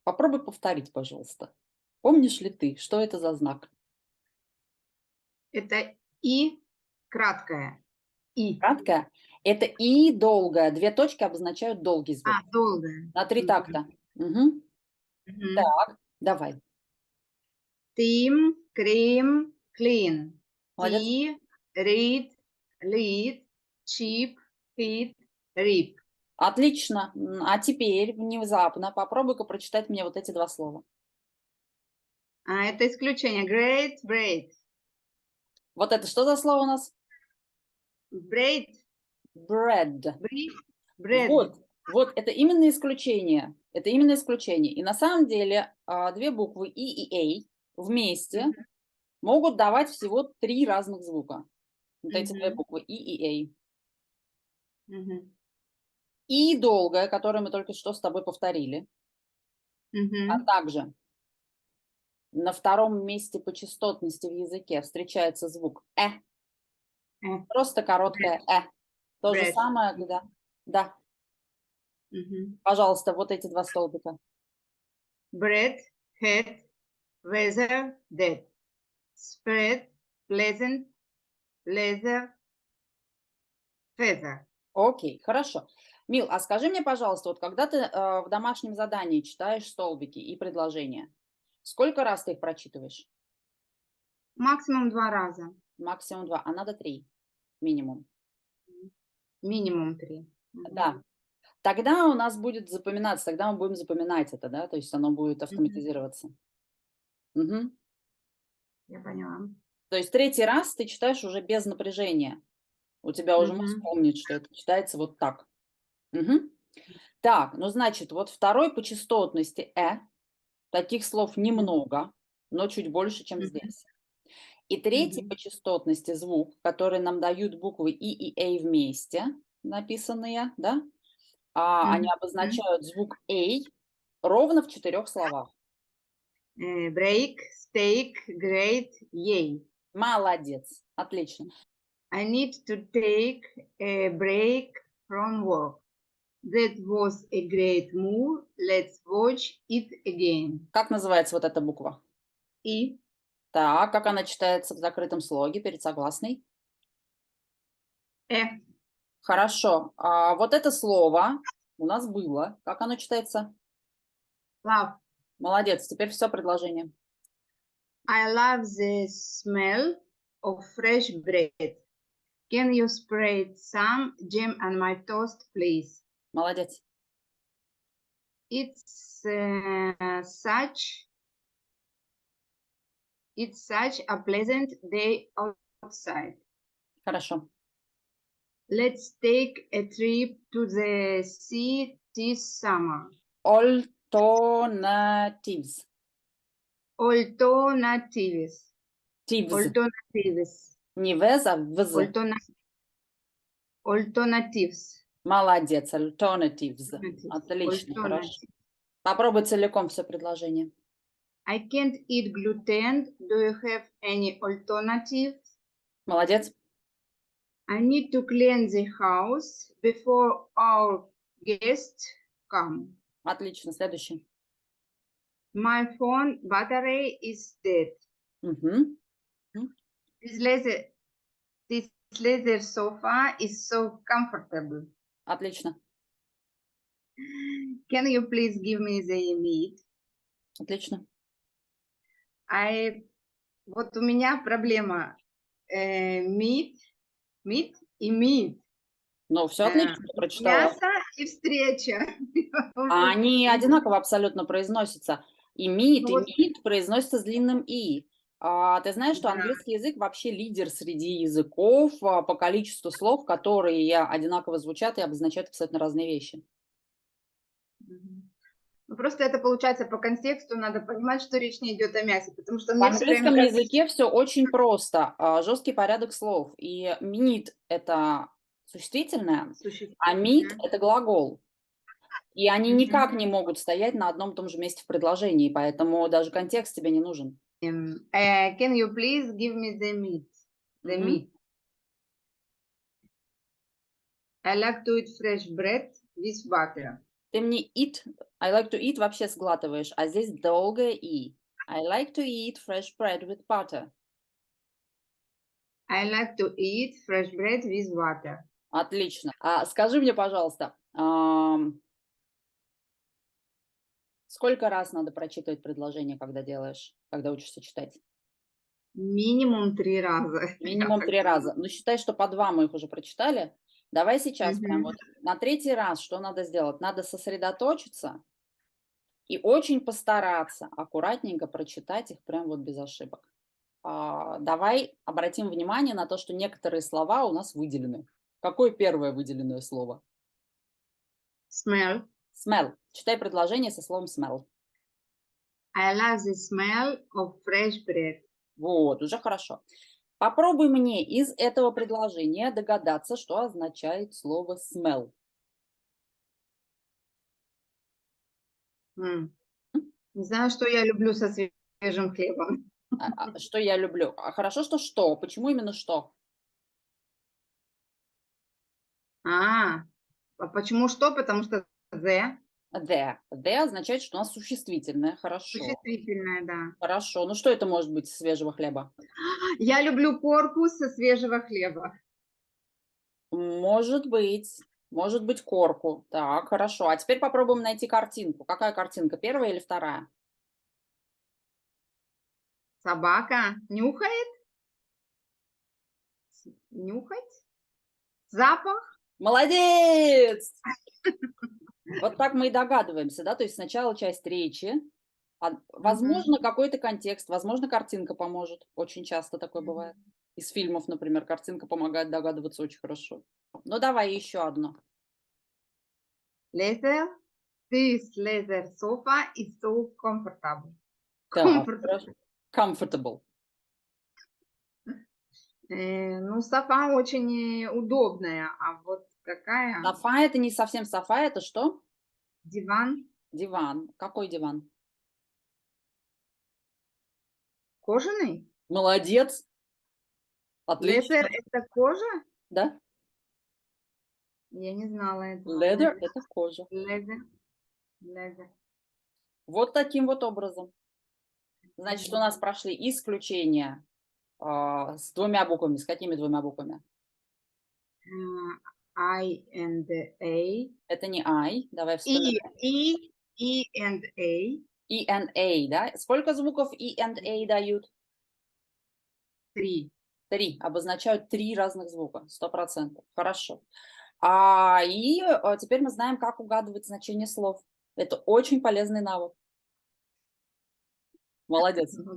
Попробуй повторить, пожалуйста. Помнишь ли ты, что это за знак? Это и краткое. И. Краткое. Это и долгое. Две точки обозначают долгий звук. Долгое. На три Мгм. такта. Мгм. Мгм. Так, давай. Тим, крем, клин. Молодец. Ти, рид, лид, чип, хит, рип. Отлично. А теперь внезапно попробуй-ка прочитать мне вот эти два слова. Это исключение. Great, braid. Вот это что за слово у нас? Braid, Bread. breed, bread. Вот, это именно исключение. Это именно исключение. И на самом деле две буквы И и А вместе Мгм. могут давать всего три разных звука. Вот эти две Мгм. буквы И и А. Мгм. И долгое, которое мы только что с тобой повторили. А Мгм. также на втором месте по частотности в языке встречается звук Э, Просто bread, короткое То же bread. самое, когда... Да, Мгм. пожалуйста, вот эти два столбика. Bread, head, weather, dead. Spread, pleasant, leather, feather. Окей, хорошо. Мил, а скажи мне, пожалуйста, вот когда ты в домашнем задании читаешь столбики и предложения, сколько раз ты их прочитываешь? Максимум 2 раза. Максимум два, а надо три, минимум. Минимум 3. Да. Тогда у нас будет запоминаться, тогда мы будем запоминать это, да, то есть оно будет Мгм. автоматизироваться. Мгм. Я поняла. То есть третий раз ты читаешь уже без напряжения. У тебя уже мозг Мгм. помнит, что это читается вот так. Мгм. Так, ну значит, вот второй по частотности таких слов Мгм. немного, но чуть больше, чем Мгм. здесь. И третий Мгм. по частотности звук, который нам дают буквы и А вместе, написанные, да, они Мгм. обозначают звук A ровно в 4 словах. Break, steak, great, yay. Молодец, отлично. I need to take a break from work. That was a great move. Let's watch it again. Как называется вот эта буква? И Так, как она читается в закрытом слоге перед согласной? э, Хорошо. А вот это слово у нас было. Как оно читается? love. Молодец. Теперь все предложение. I love the smell of fresh bread. Can you spread some jam on my toast, please? Молодец. It's such a pleasant day outside. Хорошо. Let's take a trip to the sea this summer. Alternatives. Alternatives. Tives. Alternatives. Не вез, а вз. Alterna- alternatives. Молодец. Alternatives. Alternatives. Отлично, хорошо. Alternatives. Попробуй целиком все предложение. I can't eat gluten. Do you have any alternatives? Молодец. I need to clean the house before our guests come. Отлично. Следующий. My phone battery is dead. Мгм. This leather, this leather sofa is so comfortable. Отлично. Can you please give me the meat? Отлично. Вот у меня проблема meat, meat и meat. Ну, все Э, отлично, ты прочитала. Мясо и встреча. А они одинаково абсолютно произносятся. И Ну meat, и вот, meat произносятся с длинным «и». Ты знаешь, что да. английский язык вообще лидер среди языков по количеству слов, которые одинаково звучат и обозначают абсолютно разные вещи. Мгм. Ну, просто это получается по контексту надо понимать, что речь не идет о мясе, потому что В мне все время английском кажется, языке все очень просто, жесткий порядок слов. И meat– это существительное, что а существует. meat– это глагол. И они никак Мгм. не могут стоять на одном и том же месте в предложении, поэтому даже контекст тебе не нужен. Can you please give me the meat? The Мгм. meat. I like to eat fresh bread with butter. Ты мне eat, I like to eat вообще сглатываешь, а здесь долгое и. I like to eat fresh bread with butter. I like to eat fresh bread with butter. Отлично. А скажи мне, пожалуйста, сколько раз надо прочитывать предложение, когда делаешь, когда учишься читать? Минимум 3 раза, я Минимум так 3 думаю. раза. Ну, считай, что по 2 мы их уже прочитали. Давай сейчас прям Мгм. вот на третий раз что надо сделать? Надо сосредоточиться и очень постараться аккуратненько прочитать их прям вот без ошибок. Давай обратим внимание на то, что некоторые слова у нас выделены. Какое первое выделенное слово? Smell. Smell. Читай предложение со словом smell. I love the smell of fresh bread. Вот, уже хорошо. Попробуй мне из этого предложения догадаться, что означает слово smell. М. Не знаю, что я люблю со свежим хлебом. Что я люблю? Хорошо, что что? Почему именно что? А, а почему что? Потому что the The. The означает, что у нас существительное. Хорошо. существительное, да. Хорошо. Ну что это может быть из свежего хлеба? Я люблю порку со свежего хлеба. Может быть. Может быть, корку. Так, хорошо. А теперь попробуем найти картинку. Какая картинка? Первая или вторая? Собака нюхает, нюхать, запах. Молодец! Вот так мы и догадываемся, да? То есть сначала часть речи, Мгм. возможно, какой-то контекст, возможно, картинка поможет. Очень часто такое Мгм. бывает. Из фильмов, например, картинка помогает догадываться очень хорошо. Ну, давай еще одно. Leather. This leather sofa is so comfortable. Так, Comfortable. хорошо. Comfortable. Ну, софа очень удобная, а вот какая? Софа это не совсем софа, это что? Диван Диван. Какой диван? кожаный? Молодец. Leather — Отлично. это кожа? Да? Я не знала этого. Leather это кожа. Leather, leather. Вот таким вот образом. Значит, у Мгм. нас прошли исключения с двумя буквами. С какими двумя буквами? I and A. Это не I. Давай E, вспоминаем. and A. E and A, да? Сколько звуков E and A дают? 3. 3. Обозначают 3 разных звука. 100%. Хорошо. Теперь мы знаем, как угадывать значение слов. Это очень полезный навык. Молодец. Ну